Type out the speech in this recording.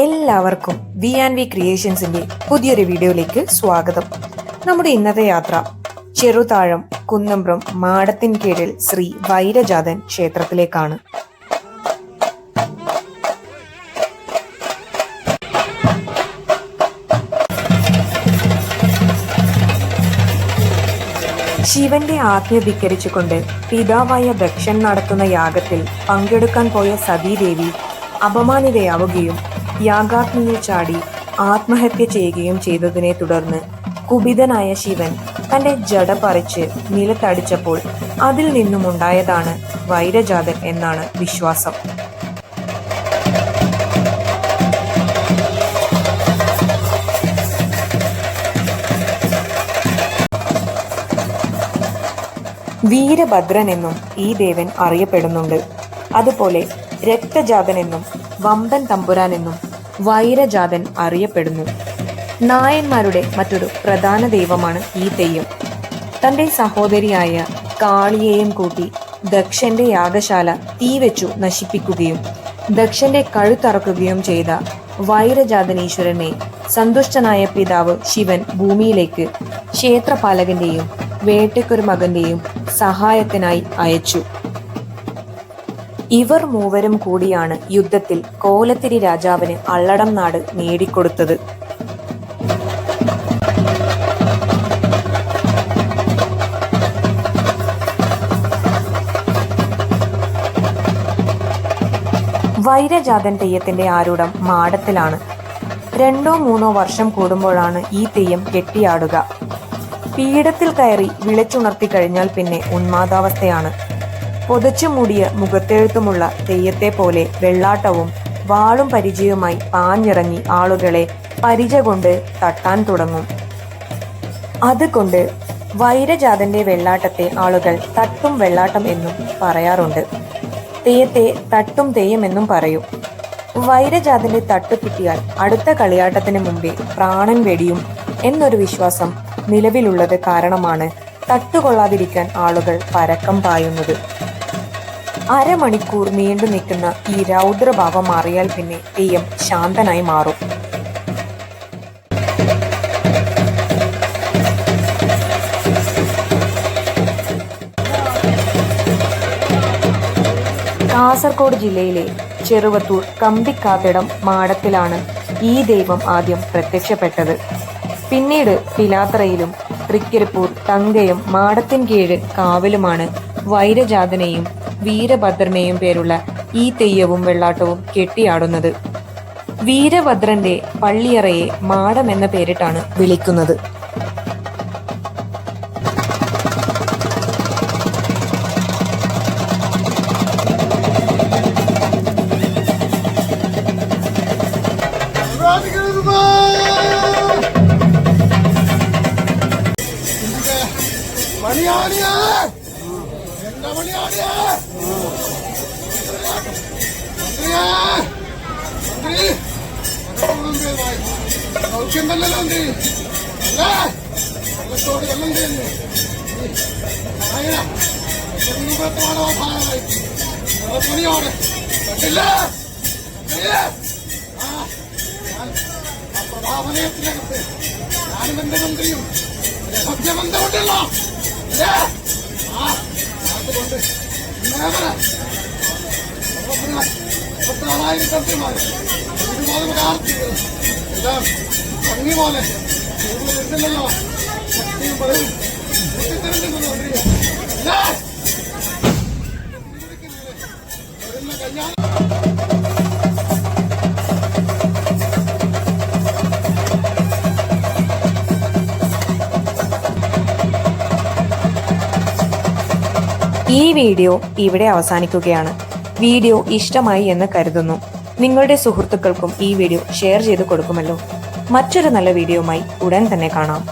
എല്ലാവർക്കും V&V ക്രിയേഷൻസിന്റെ പുതിയൊരു വീഡിയോയിലേക്ക് സ്വാഗതം. നമ്മുടെ ഇന്നത്തെ യാത്ര ചെറുതാഴം കുന്നംപുറം മാടത്തിൻകീഴിൽ ശ്രീ വൈരജാതൻ ക്ഷേത്രത്തിലേക്കാണ്. ശിവന്റെ ആജ്ഞ ധിക്കരിച്ചുകൊണ്ട് പിതാവായ ദക്ഷൻ നടത്തുന്ന യാഗത്തിൽ പങ്കെടുക്കാൻ പോയ സതീദേവി അപമാനിതയാവുകയും യാഗാഗ്നിയിൽ ചാടി ആത്മഹത്യ ചെയ്യുകയും ചെയ്തതിനെ തുടർന്ന് കുപിതനായ ശിവൻ തന്റെ ജട പറിച്ച് നിലത്തടിച്ചപ്പോൾ അതിൽ നിന്നുമുണ്ടായതാണ് വൈരജാതൻ എന്നാണ് വിശ്വാസം. വീരഭദ്രൻ എന്നും ഈ ദേവൻ അറിയപ്പെടുന്നുണ്ട്. അതുപോലെ രക്തജാതൻ എന്നും വമ്പൻ തമ്പുരാൻ എന്നും വൈരജാതൻ അറിയപ്പെടുന്നു. നായന്മാരുടെ മറ്റൊരു പ്രധാന ദൈവമാണ് ഈ തെയ്യം. തന്റെ സഹോദരിയായ കാളിയെയും കൂട്ടി ദക്ഷന്റെ യാഗശാല തീവെച്ചു നശിപ്പിക്കുകയും ദക്ഷന്റെ കഴുത്തറക്കുകയും ചെയ്ത വൈരജാതനീശ്വരനെ സന്തുഷ്ടനായ പിതാവ് ശിവൻ ഭൂമിയിലേക്ക് ക്ഷേത്രപാലകന്റെയും വേട്ടയ്ക്കൊരു മകന്റെയും സഹായത്തിനായി അയച്ചു. ഇവർ മൂവരും കൂടിയാണ് യുദ്ധത്തിൽ കോലത്തിരി രാജാവിന് അള്ളടം നാട് നേടിക്കൊടുത്തത്. വൈരജാതൻ തെയ്യത്തിന്റെ ആരൂഢം മാടത്തിലാണ്. 2-3 വർഷം കൂടുമ്പോഴാണ് ഈ തെയ്യം കെട്ടിയാടുക. പീഠത്തിൽ കയറി വിളിച്ചുണർത്തി കഴിഞ്ഞാൽ പിന്നെ ഉന്മാദാവസ്ഥയാണ്. പൊതച്ചു മൂടിയ മുഖത്തെഴുത്തുമുള്ള തെയ്യത്തെ പോലെ വെള്ളാട്ടവും വാളും പരിചയവുമായി പാഞ്ഞിറങ്ങി ആളുകളെ പരിച കൊണ്ട് തട്ടാൻ തുടങ്ങും. അതുകൊണ്ട് വൈരജാതന്റെ വെള്ളാട്ടത്തെ ആളുകൾ തട്ടും വെള്ളാട്ടം എന്നും പറയാറുണ്ട്. തെയ്യത്തെ തട്ടും തെയ്യം എന്നും പറയും. വൈരജാതന്റെ തട്ടു കിട്ടിയാൽ അടുത്ത കളിയാട്ടത്തിന് മുമ്പേ പ്രാണൻ വെടിയും എന്നൊരു വിശ്വാസം നിലവിലുള്ളത് കാരണമാണ് തട്ടുകൊള്ളാതിരിക്കാൻ ആളുകൾ പരക്കം പായുന്നത്. അരമണിക്കൂർ നീണ്ടു നിൽക്കുന്ന ഈ രൗദ്രഭാവം മാറിയാൽ പിന്നെ തെയ്യം ശാന്തനായി മാറും. കാസർഗോഡ് ജില്ലയിലെ ചെറുവത്തൂർ കമ്പിക്കാത്തിടം മാടത്തിലാണ് ഈ ദൈവം ആദ്യം പ്രത്യക്ഷപ്പെട്ടത്. പിന്നീട് പിലാത്തറയിലും തൃക്കരിപ്പൂർ തങ്കയും മാടത്തിൻകീഴ് കാവിലുമാണ് വൈരജാതനെയും വീരഭദ്രനെയും പേരുള്ള ഈ തെയ്യവും വെള്ളാട്ടവും കെട്ടിയാടുന്നത്. വീരഭദ്രന്റെ പള്ളിയറയെ മാടം എന്ന പേരിട്ടാണ് വിളിക്കുന്നത്. ഞാനും എന്റെ മന്ത്രിയും സത്യബന്ധമുണ്ടല്ലോ. അതുകൊണ്ട് 4,000 സത്യമാണ് ഇതുപോലെ കാർത്തികൾ എല്ലാം ഭംഗി പോലെ ഉണ്ടല്ലോ. സത്യം പറയും വരുന്ന കല്യാണം ഈ വീഡിയോ ഇവിടെ അവസാനിക്കുകയാണ്. വീഡിയോ ഇഷ്ടമായി എന്ന് കരുതുന്നു. നിങ്ങളുടെ സുഹൃത്തുക്കൾക്കും ഈ വീഡിയോ ഷെയർ ചെയ്ത് കൊടുക്കുമല്ലോ. മറ്റൊരു നല്ല വീഡിയോയുമായി ഉടൻ തന്നെ കാണാം.